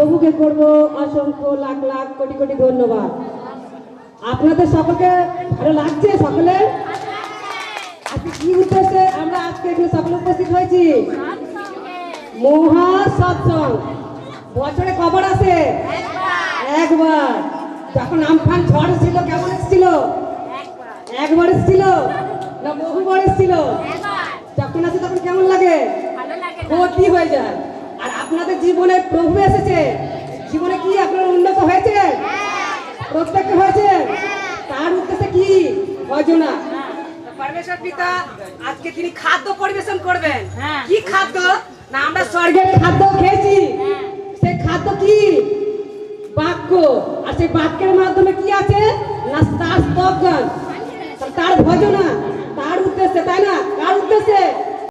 প্রভুকে করব অসংখ্য লাখ লাখ কোটি কোটি ধন্যবাদ। আপনাদের সকলকে ভালো লাগছে? সকলে আজকে কি উদ্দেশ্যে আমরা আজকে এখানে সকলে উপস্থিত হয়েছি? মহা সৎসঙ্গ। বছরে কবার আসে? একবার। যখন আমফান ঝড় ছিল কেমন এসেছিল? একবার এসেছিল না বহুবার এসেছিল? যখন আসে তখন কেমন লাগে? ভর্তি হয়ে যায়। আর আপনাদের জীবনে প্রভু এসেছে, জীবনে কি আপনার উন্নত হয়েছে? প্রত্যেকটা হয়েছে। তার উদ্দেশ্যে কি ভজনা পরমেশ্বর পিতা আজকে তিনি খাদ্য পরিবেশন করবেন। কি খাদ্য? না আমরা স্বর্গের খাদ্য খেয়েছি। সেই খাদ্য কি? বাক্য। আর সেই বাক্যের মাধ্যমে কি আছে না তার স্তবগান, তার ভজনা, তার উদ্দেশ্যে, তাই না? কার উদ্দেশ্যে?